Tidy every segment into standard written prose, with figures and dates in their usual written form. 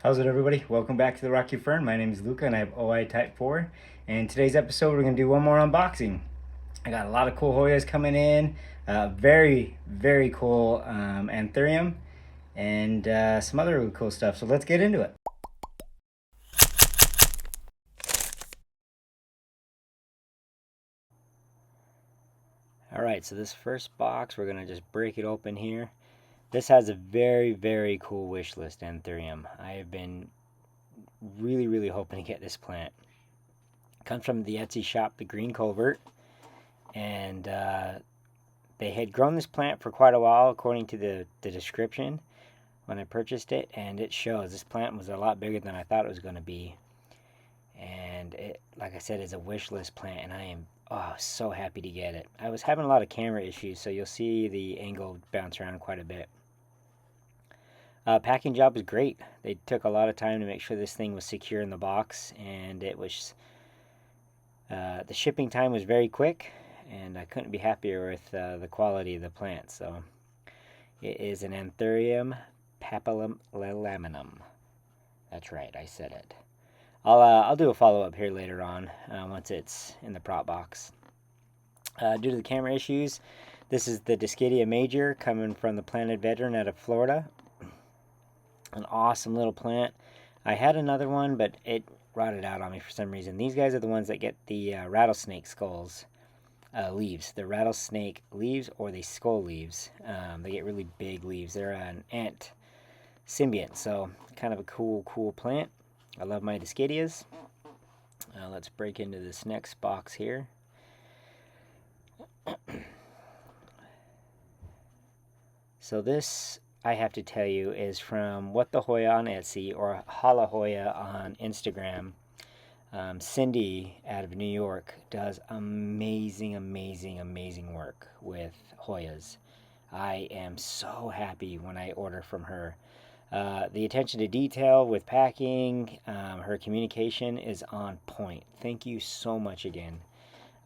How's it, everybody? Welcome back to the Rocky Fern. My name is Luca and I have OI Type 4. And today's episode, we're going to do one more unboxing. I got a lot of cool Hoyas coming in. Very cool Anthurium. And some other really cool stuff. So let's get into it. Alright, so this first box, we're going to just break it open here. This has a very cool wish list Anthurium. I have been really hoping to get this plant. It comes from the Etsy shop, the Green Covert. And they had grown this plant for quite a while, according to the description when I purchased it, and it shows. This plant was a lot bigger than I thought it was going to be. And it, like I said, is a wish list plant, and I am so happy to get it. I was having a lot of camera issues, so you'll see the angle bounce around quite a bit. Packing job was great. They took a lot of time to make sure this thing was secure in the box, and it was the shipping time was very quick, and I couldn't be happier with the quality of the plant. So it is an Anthurium papillilaminum. That's right, I said it. I'll do a follow-up here later on once it's in the prop box. Due to the camera issues, this is the Dischidia major coming from the planted veteran out of Florida. An awesome little plant. I had another one, but it rotted out on me for some reason. These guys are the ones that get the rattlesnake skulls leaves. The rattlesnake leaves or the skull leaves. They get really big leaves. They're an ant symbiont, so kind of a cool plant. I love my Dischidias. Let's break into this next box here. So this, I have to tell you, is from What the Hoya on Etsy or Hala Hoya on Instagram. Cindy out of New York does amazing work with Hoyas. I am so happy when I order from her. The attention to detail with packing, her communication is on point. Thank you so much again.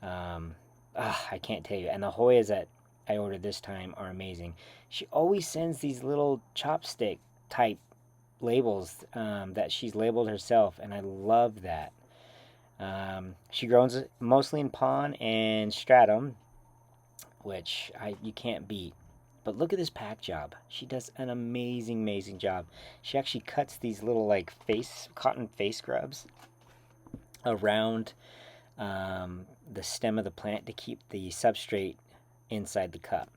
I can't tell you. And the Hoyas that I ordered this time are amazing. She always sends these little chopstick type labels that she's labeled herself, and I love that. She grows mostly in pond and stratum, which you can't beat. But look at this pack job. She does an amazing job. She actually cuts these little like cotton face scrubs around the stem of the plant to keep the substrate inside the cup.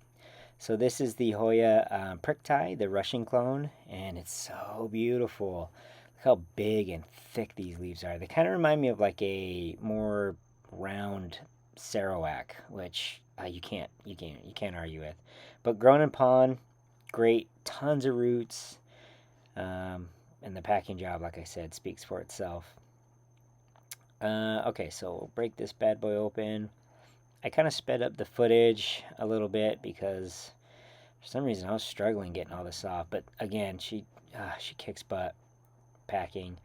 So this is the Hoya priktai, the Russian clone, and it's so beautiful. Look how big and thick these leaves are. They kind of remind me of like a more round sarawak, which you can't argue with. But grown in pond, great, tons of roots, and the packing job, like I said, speaks for itself. Okay, so we'll break this bad boy open. I kind of sped up the footage a little bit because for some reason I was struggling getting all this off. But again, she kicks butt packing.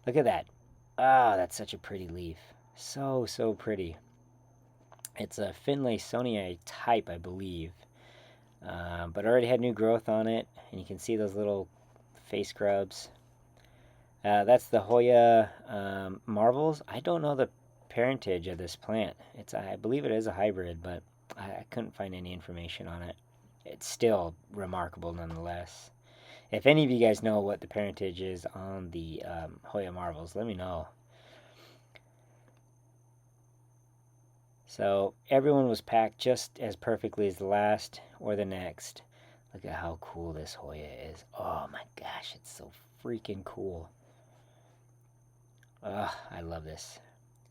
Look at that. That's such a pretty leaf. So pretty. It's a Finlaysoniae type, I believe. But already had new growth on it. And you can see those little face scrubs. That's the Hoya marvels. I don't know the parentage of this plant. I believe it is a hybrid, but I couldn't find any information on it. It's still remarkable nonetheless. If any of you guys know what the parentage is on the Hoya marvels, let me know. So everyone was packed just as perfectly as the last or the next. Look at how cool this Hoya is. Oh my gosh, it's so freaking cool. I love this.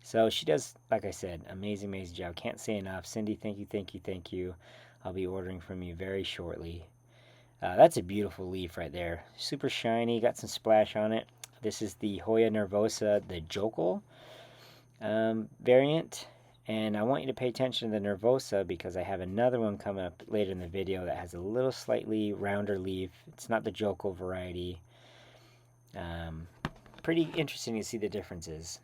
So she does, like I said, amazing job. Can't say enough. Cindy, thank you. I'll be ordering from you very shortly. That's a beautiful leaf right there. Super shiny, got some splash on it. This is the Hoya nervosa, the Jokul variant. And I want you to pay attention to the nervosa because I have another one coming up later in the video that has a little slightly rounder leaf. It's not the Jokul variety. Pretty interesting to see the differences.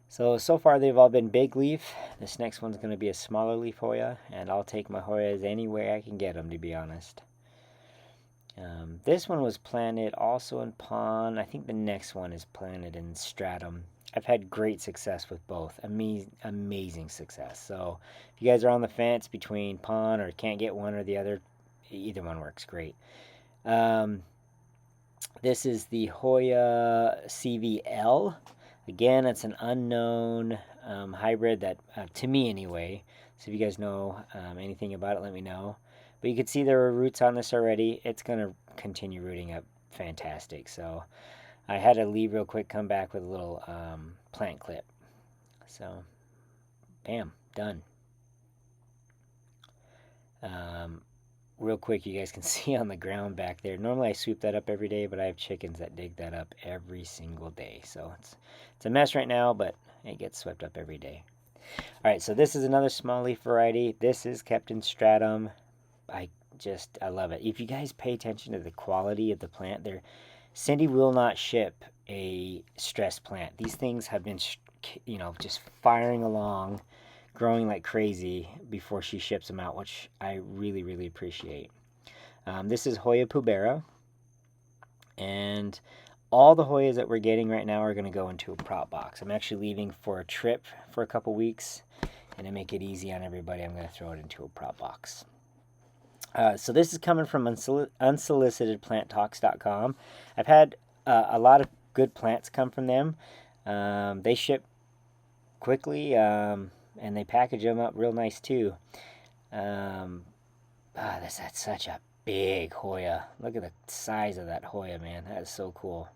So far they've all been big leaf. This next one's going to be a smaller leaf Hoya, and I'll take my Hoyas any way I can get them, to be honest. This one was planted also in pond. I think the next one is planted in stratum. I've had great success with both. Amazing success. So if you guys are on the fence between pond or can't get one or the other, either one works great. This is the Hoya Elle. Again, it's an unknown hybrid that, to me anyway. So if you guys know anything about it, let me know. But you can see there are roots on this already. It's going to continue rooting up fantastic. So I had to leave real quick, come back with a little plant clip. So, bam, done. Real quick, you guys can see on the ground back there. Normally I sweep that up every day, but I have chickens that dig that up every single day. So it's a mess right now, but it gets swept up every day. All right, so this is another small leaf variety. This is kept in stratum. I love it. If you guys pay attention to the quality of the plant, Cindy will not ship a stressed plant. These things have been, just firing along, growing like crazy before she ships them out, which I really, really appreciate. This is Hoya pubera, and all the Hoyas that we're getting right now are going to go into a prop box. I'm actually leaving for a trip for a couple weeks, and to make it easy on everybody, I'm going to throw it into a prop box. So this is coming from unsolicitedplanttalks.com. I've had a lot of good plants come from them. They ship quickly, and they package them up real nice too. That's such a big Hoya. Look at the size of that Hoya, man. That is so cool.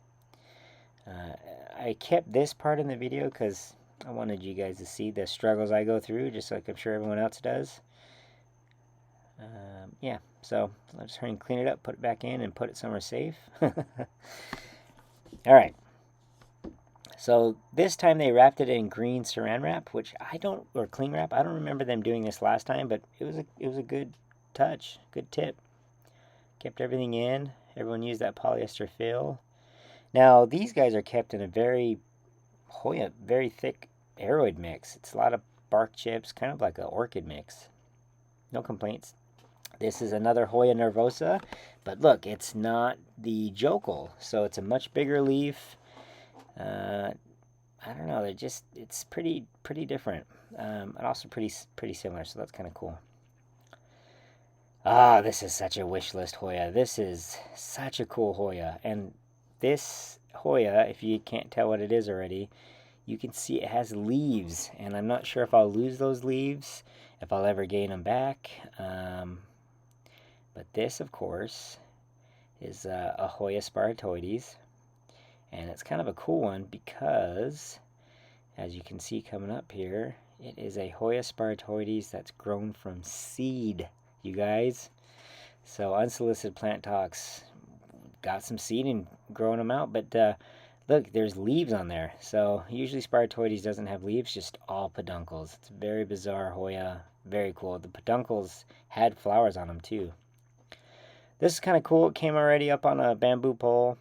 I kept this part in the video because I wanted you guys to see the struggles I go through, just like I'm sure everyone else does. Yeah, so I'll just hurry and clean it up, put it back in, and put it somewhere safe. All right. So this time they wrapped it in green saran wrap, which or cling wrap. I don't remember them doing this last time, but it was a good touch, good tip. Kept everything in. Everyone used that polyester fill. Now these guys are kept in a very thick aroid mix. It's a lot of bark chips, kind of like an orchid mix. No complaints. This is another Hoya nervosa, but look, it's not the Jokul, so it's a much bigger leaf. I don't know, it's pretty different, and also pretty similar, so that's kind of cool. This is such a wish list Hoya. This is such a cool Hoya, and this Hoya, if you can't tell what it is already, you can see it has leaves, and I'm not sure if I'll lose those leaves, if I'll ever gain them back. But this, of course, is a Hoya sparitoides, and it's kind of a cool one because, as you can see coming up here, it is a Hoya sparitoides that's grown from seed, you guys. So Unsolicited Plant Talks got some seed and growing them out, but look, there's leaves on there. So usually sparitoides doesn't have leaves, just all peduncles. It's very bizarre Hoya, very cool. The peduncles had flowers on them too. This is kind of cool. It came already up on a bamboo pole.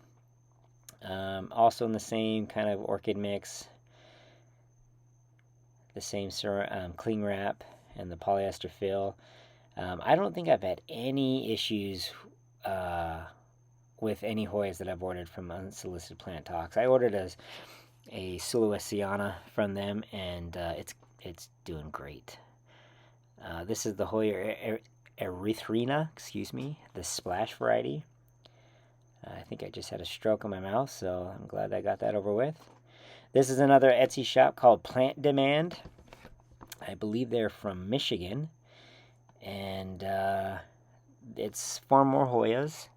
Also in the same kind of orchid mix. The same cling wrap and the polyester fill. I don't think I've had any issues with any Hoyas that I've ordered from Unsolicited Plant Talks. I ordered a Louisiana from them, and it's doing great. This is the Hoya erythrina, the splash variety. I think I just had a stroke on my mouth, so I'm glad I got that over with. This is another Etsy shop called Plant Demand. I believe they're from Michigan, and it's for more Hoyas.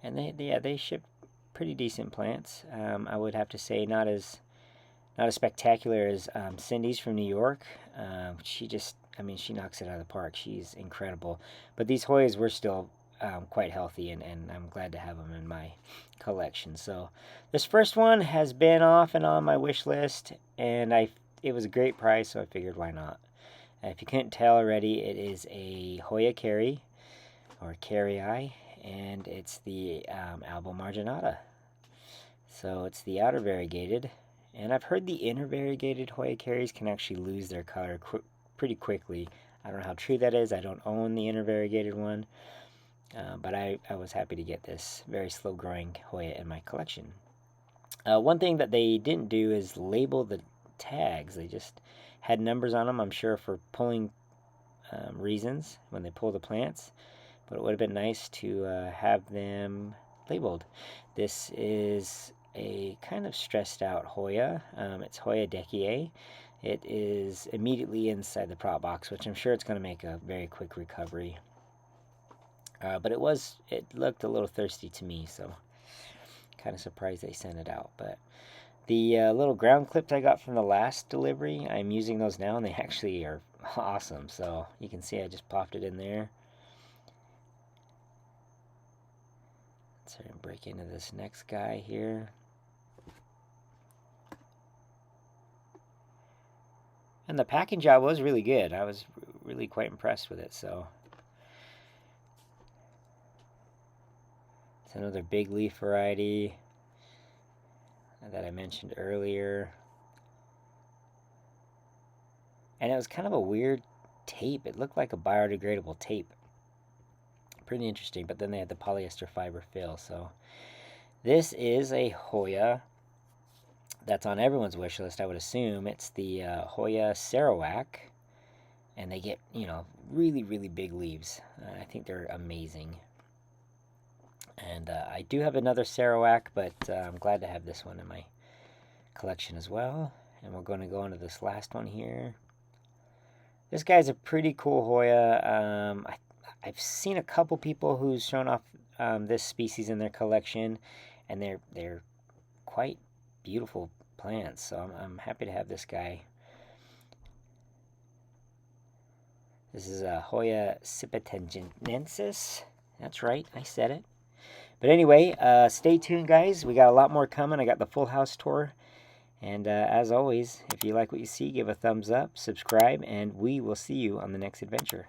And they ship pretty decent plants. I would have to say not as spectacular as Cindy's from New York. She knocks it out of the park. She's incredible. But these Hoyas were still quite healthy, and I'm glad to have them in my collection. So this first one has been off and on my wish list, and it was a great price, so I figured why not. If you couldn't tell already, it is a Hoya kerrii, or kerrii, and it's the Albomarginata. So it's the outer variegated, and I've heard the inner variegated Hoya kerries can actually lose their color pretty quickly. I don't know how true that is. I don't own the intervariegated one. But I was happy to get this very slow-growing Hoya in my collection. One thing that they didn't do is label the tags. They just had numbers on them, I'm sure for pulling reasons when they pull the plants. But it would have been nice to have them labeled. This is a kind of stressed out Hoya. It's Hoya dekyeae. It is immediately inside the prop box, which I'm sure it's going to make a very quick recovery. But it looked a little thirsty to me, so kind of surprised they sent it out. But the little ground clips I got from the last delivery, I'm using those now, and they actually are awesome. So you can see I just popped it in there. Let's break into this next guy here. And the packing job was really good. I was really quite impressed with it. So it's another big leaf variety that I mentioned earlier. And it was kind of a weird tape. It looked like a biodegradable tape. Pretty interesting. But then they had the polyester fiber fill. So this is a Hoya that's on everyone's wish list, I would assume. It's the Hoya sarawak, and they get, really, really big leaves. I think they're amazing. And I do have another sarawak, but I'm glad to have this one in my collection as well. And we're going to go into this last one here. This guy's a pretty cool Hoya. I've seen a couple people who's shown off this species in their collection, and they're quite beautiful plants, so I'm happy to have this guy. This is a Hoya sipitangensis. That's right, I said it. But anyway, stay tuned, guys. We got a lot more coming. I got the full house tour. And as always, if you like what you see, give a thumbs up, subscribe, and we will see you on the next adventure.